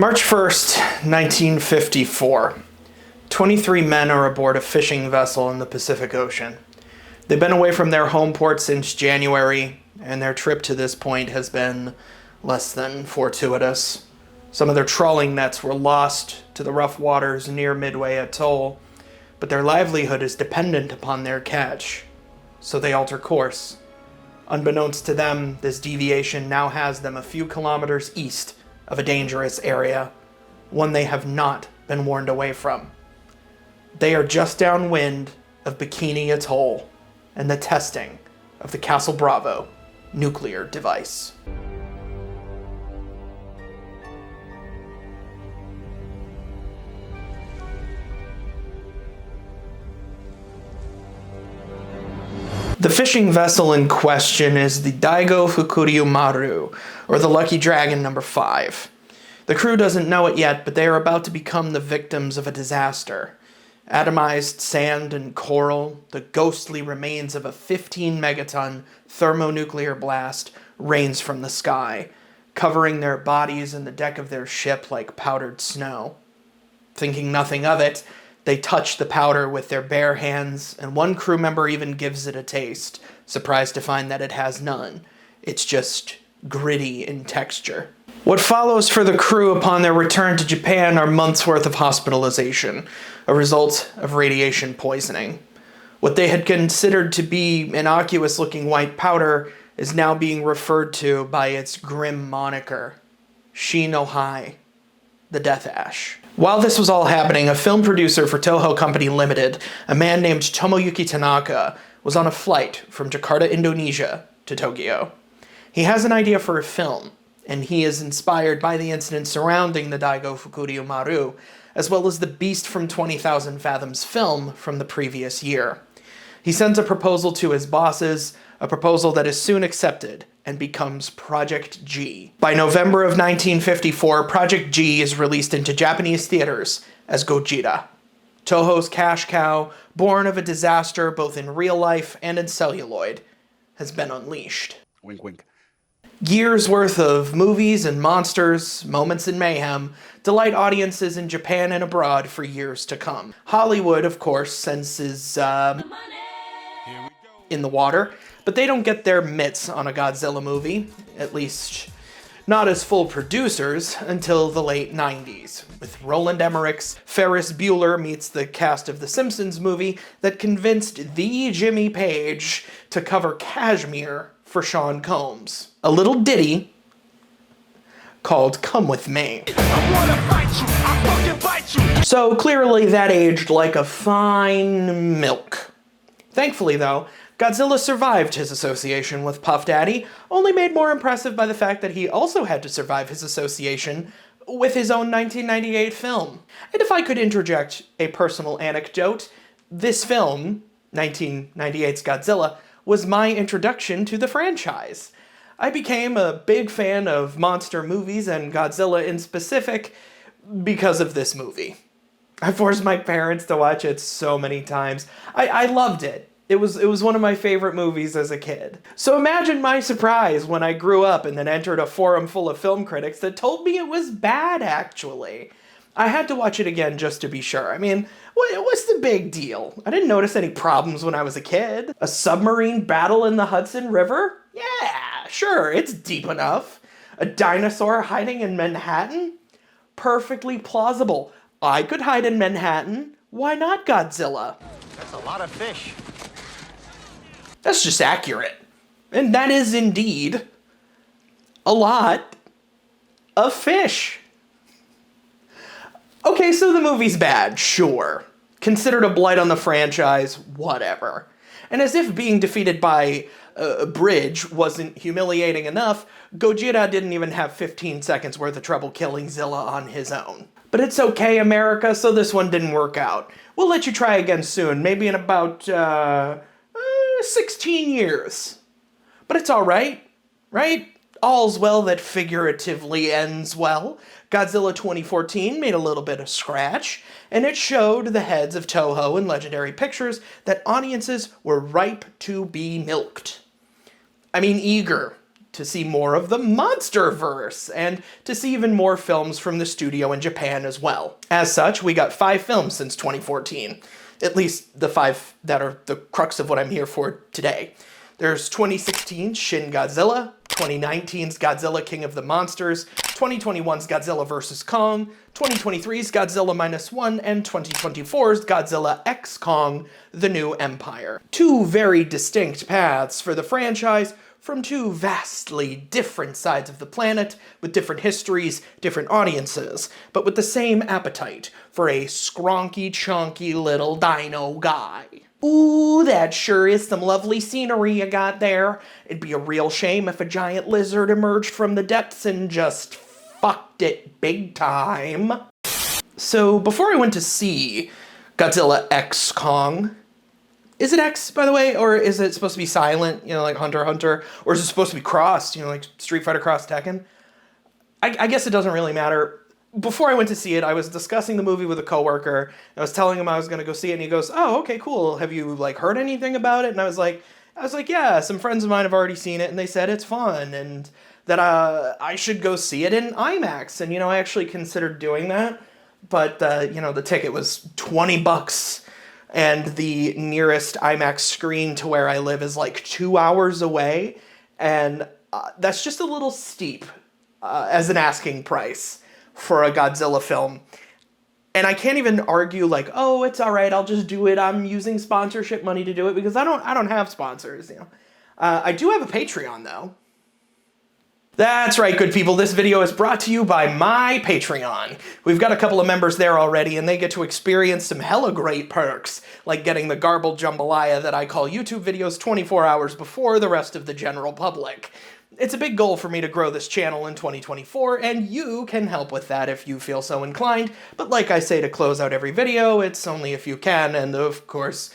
March 1st, 1954. 23 men are aboard a fishing vessel in the Pacific Ocean. They've been away from their home port since January, and their trip to this point has been less than fortuitous. Some of their trawling nets were lost to the rough waters near Midway Atoll, but their livelihood is dependent upon their catch, so they alter course. Unbeknownst to them, this deviation now has them a few kilometers east of a dangerous area, one they have not been warned away from. They are just downwind of Bikini Atoll and the testing of the Castle Bravo nuclear device. The fishing vessel in question is the Daigo Fukuryu Maru, or the Lucky Dragon No. 5. The crew doesn't know it yet, but they are about to become the victims of a disaster. Atomized sand and coral, the ghostly remains of a 15-megaton thermonuclear blast rains from the sky, covering their bodies and the deck of their ship like powdered snow. Thinking nothing of it, they touch the powder with their bare hands, and one crew member even gives it a taste, surprised to find that it has none. It's just gritty in texture. What follows for the crew upon their return to Japan are months' worth of hospitalization, a result of radiation poisoning. What they had considered to be innocuous-looking white powder is now being referred to by its grim moniker, Shi no Hai, the Death Ash. While this was all happening, a film producer for Toho Company Limited, a man named Tomoyuki Tanaka, was on a flight from Jakarta, Indonesia, to Tokyo. He has an idea for a film, and he is inspired by the incident surrounding the Daigo Fukuryu Maru, as well as the Beast from 20,000 Fathoms film from the previous year. He sends a proposal to his bosses, a proposal that is soon accepted and becomes Project G. By November of 1954, Project G is released into Japanese theaters as Gojira, Toho's cash cow, born of a disaster both in real life and in celluloid, has been unleashed. Wink, wink. Years worth of movies and monsters, moments in mayhem, delight audiences in Japan and abroad for years to come. Hollywood, of course, senses in the water, but they don't get their mitts on a Godzilla movie, at least not as full producers, until the late 90s, with Roland Emmerich's Ferris Bueller Meets the Cast of The Simpsons movie that convinced the Jimmy Page to cover Kashmir for Sean Combs. A little ditty called Come With Me. I wanna fight you, I fucking bite you. So clearly that aged like a fine milk. Thankfully though, Godzilla survived his association with Puff Daddy, only made more impressive by the fact that he also had to survive his association with his own 1998 film. And if I could interject a personal anecdote, this film, 1998's Godzilla, was my introduction to the franchise. I became a big fan of monster movies and Godzilla in specific because of this movie. I forced my parents to watch it so many times. I loved it. It was one of my favorite movies as a kid. So imagine my surprise when I grew up and then entered a forum full of film critics that told me it was bad, actually. I had to watch it again just to be sure. I mean, what's the big deal? I didn't notice any problems when I was a kid. A submarine battle in the Hudson River? Yeah, sure, it's deep enough. A dinosaur hiding in Manhattan? Perfectly plausible. I could hide in Manhattan. Why not Godzilla? That's a lot of fish. That's just accurate. And that is indeed a lot of fish. Okay, so the movie's bad, sure. Considered a blight on the franchise, whatever. And as if being defeated by a bridge wasn't humiliating enough, Gojira didn't even have 15 seconds worth of trouble killing Zilla on his own. But it's okay, America, so this one didn't work out. We'll let you try again soon, maybe in about, 16 years. But it's alright, right? All's well that figuratively ends well. Godzilla 2014 made a little bit of scratch, and it showed the heads of Toho and Legendary Pictures that audiences were ripe to be milked. I mean, eager to see more of the Monsterverse, and to see even more films from the studio in Japan as well. As such, we got 5 films since 2014. At least the 5 that are the crux of what I'm here for today. There's 2016's Shin Godzilla, 2019's Godzilla King of the Monsters, 2021's Godzilla vs. Kong, 2023's Godzilla -1, and 2024's Godzilla X Kong, The New Empire. 2 very distinct paths for the franchise from 2 vastly different sides of the planet, with different histories, different audiences, but with the same appetite for a skronky, chonky little dino guy. Ooh, that sure is some lovely scenery you got there. It'd be a real shame if a giant lizard emerged from the depths and just fucked it big time. So, before I went to see Godzilla X Kong, is it X, by the way, or is it supposed to be silent, you know, like Hunter x Hunter? Or is it supposed to be crossed, you know, like Street Fighter Cross Tekken? I guess it doesn't really matter. Before I went to see it, I was discussing the movie with a coworker. I was telling him I was going to go see it, and he goes, "Oh, okay, cool. Have you, like, heard anything about it?" And I was like, yeah, some friends of mine have already seen it, and they said it's fun, and that I should go see it in IMAX. And, you know, I actually considered doing that, but, you know, the ticket was $20, and the nearest IMAX screen to where I live is, like, 2 hours away, and that's just a little steep as an asking price for a Godzilla film. And I can't even argue like, oh, it's all right, I'll just do it. I'm using sponsorship money to do it, because I don't have sponsors, you know. I do have a Patreon, though. That's right, good people. This video is brought to you by my Patreon. We've got a couple of members there already, and they get to experience some hella great perks, like getting the garbled jambalaya that I call YouTube videos 24 hours before the rest of the general public. It's a big goal for me to grow this channel in 2024, and you can help with that if you feel so inclined. But like I say to close out every video, it's only if you can, and of course,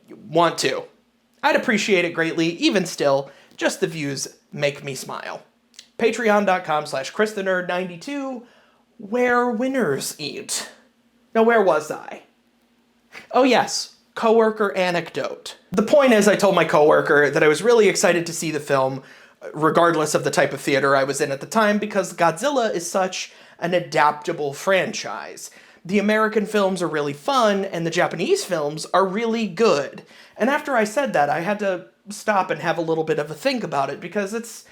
you want to. I'd appreciate it greatly. Even still, just the views make me smile. Patreon.com/ChrisTheNerd92, where winners eat. Now, where was I? Oh yes, coworker anecdote. The point is, I told my coworker that I was really excited to see the film, regardless of the type of theater I was in at the time, because Godzilla is such an adaptable franchise. The American films are really fun, and the Japanese films are really good. And after I said that, I had to stop and have a little bit of a think about it, because it's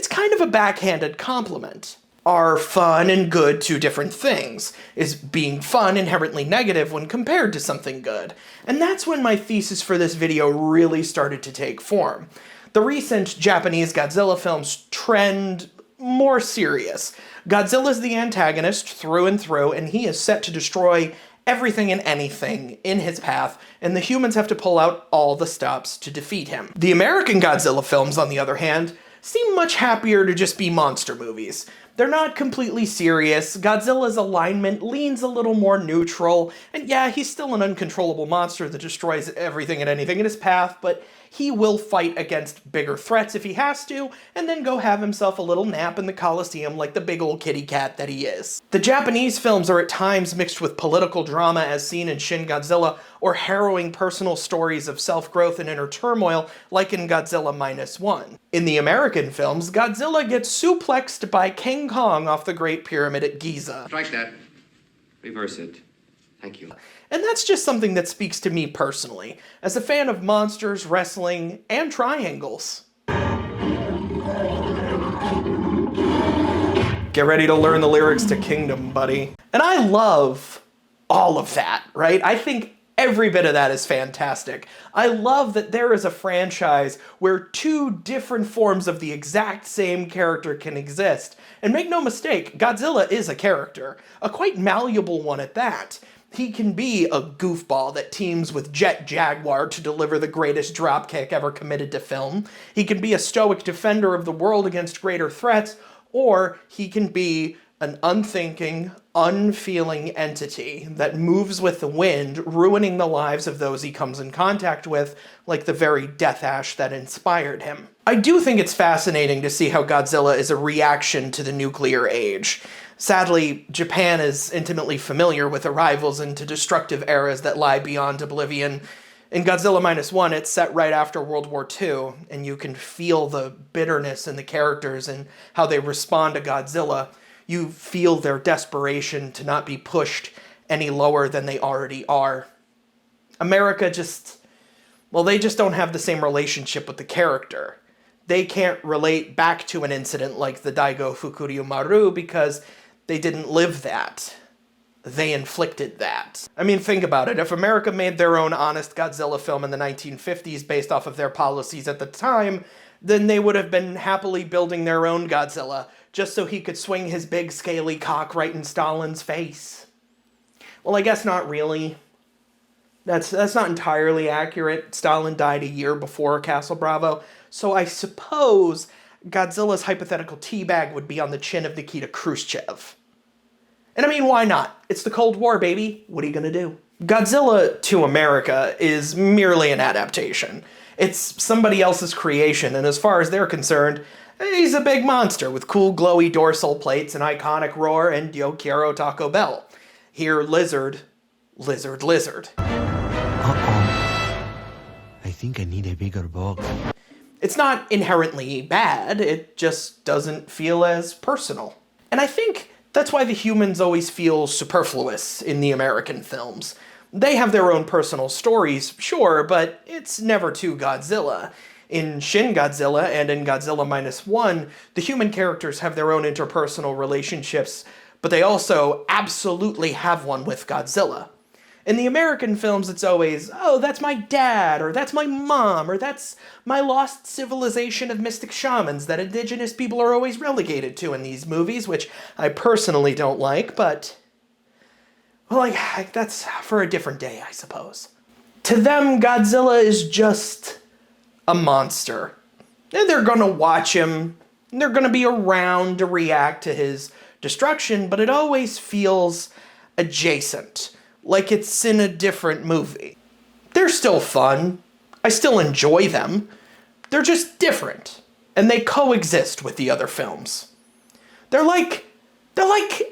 kind of a backhanded compliment. Are fun and good 2 different things? Is being fun inherently negative when compared to something good? And that's when my thesis for this video really started to take form. The recent Japanese Godzilla films trend more serious. Godzilla's the antagonist through and through, and he is set to destroy everything and anything in his path, and the humans have to pull out all the stops to defeat him. The American Godzilla films, on the other hand, seem much happier to just be monster movies. They're not completely serious, Godzilla's alignment leans a little more neutral, and yeah, he's still an uncontrollable monster that destroys everything and anything in his path, but he will fight against bigger threats if he has to, and then go have himself a little nap in the Coliseum like the big old kitty cat that he is. The Japanese films are at times mixed with political drama as seen in Shin Godzilla, or harrowing personal stories of self-growth and inner turmoil like in Godzilla -1. In the American films, Godzilla gets suplexed by King Kong off the Great Pyramid at Giza. Strike that. Reverse it. Thank you. And that's just something that speaks to me personally, as a fan of monsters, wrestling, and triangles. Get ready to learn the lyrics to Kingdom, buddy. And I love all of that, right? I think every bit of that is fantastic. I love that there is a franchise where 2 different forms of the exact same character can exist. And make no mistake, Godzilla is a character, a quite malleable one at that. He can be a goofball that teams with Jet Jaguar to deliver the greatest dropkick ever committed to film. He can be a stoic defender of the world against greater threats, or he can be an unthinking, unfeeling entity that moves with the wind, ruining the lives of those he comes in contact with, like the very death ash that inspired him. I do think it's fascinating to see how Godzilla is a reaction to the nuclear age. Sadly, Japan is intimately familiar with arrivals into destructive eras that lie beyond oblivion, In Godzilla Minus One, it's set right after World War II, and you can feel the bitterness in the characters and how they respond to Godzilla. You feel their desperation to not be pushed any lower than they already are. America they just don't have the same relationship with the character. They can't relate back to an incident like the Daigo Fukuryu Maru because they didn't live that. They inflicted that. I mean, think about it. If America made their own honest Godzilla film in the 1950s based off of their policies at the time, then they would have been happily building their own Godzilla just so he could swing his big scaly cock right in Stalin's face. Well, I guess not really. That's not entirely accurate. Stalin died a year before Castle Bravo, so I suppose Godzilla's hypothetical teabag would be on the chin of Nikita Khrushchev. And I mean, why not? It's the Cold War, baby. What are you gonna do? Godzilla to America is merely an adaptation. It's somebody else's creation, and as far as they're concerned, he's a big monster with cool glowy dorsal plates, an iconic roar, and yo quiero Taco Bell. Here, lizard, lizard, lizard. I think I need a bigger box. It's not inherently bad, it just doesn't feel as personal. And I think that's why the humans always feel superfluous in the American films. They have their own personal stories, sure, but it's never too Godzilla. In Shin Godzilla and in Godzilla Minus One, the human characters have their own interpersonal relationships, but they also absolutely have one with Godzilla. In the American films, it's always, oh, that's my dad, or that's my mom, or that's my lost civilization of mystic shamans that indigenous people are always relegated to in these movies, which I personally don't like, but, well, that's for a different day, I suppose. To them, Godzilla is just a monster. And they're gonna watch him, and they're gonna be around to react to his destruction, but it always feels adjacent. Like it's in a different movie. They're still fun. I still enjoy them. They're just different. And they coexist with the other films. They're like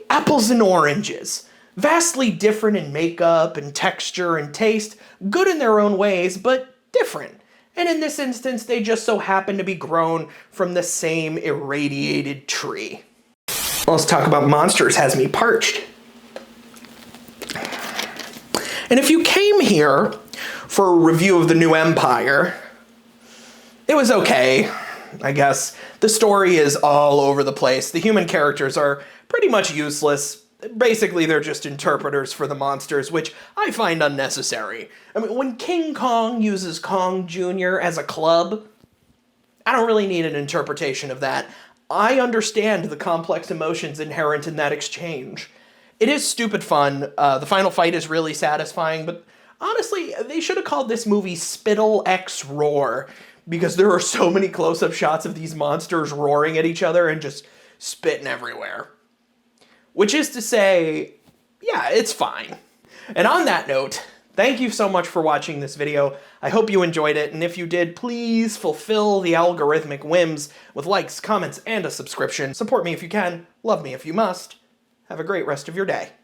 apples and oranges. Vastly different in makeup and texture and taste. Good in their own ways, but different. And in this instance, they just so happen to be grown from the same irradiated tree. Well, let's talk about monsters has me parched. And if you came here for a review of the new Empire, it was okay, I guess. The story is all over the place. The human characters are pretty much useless. Basically, they're just interpreters for the monsters, which I find unnecessary. I mean, when King Kong uses Kong Jr. as a club, I don't really need an interpretation of that. I understand the complex emotions inherent in that exchange. It is stupid fun. The final fight is really satisfying, but honestly, they should have called this movie Spittle X Roar, because there are so many close-up shots of these monsters roaring at each other and just spitting everywhere. Which is to say, yeah, it's fine. And on that note, thank you so much for watching this video. I hope you enjoyed it, and if you did, please fulfill the algorithmic whims with likes, comments, and a subscription. Support me if you can, love me if you must. Have a great rest of your day.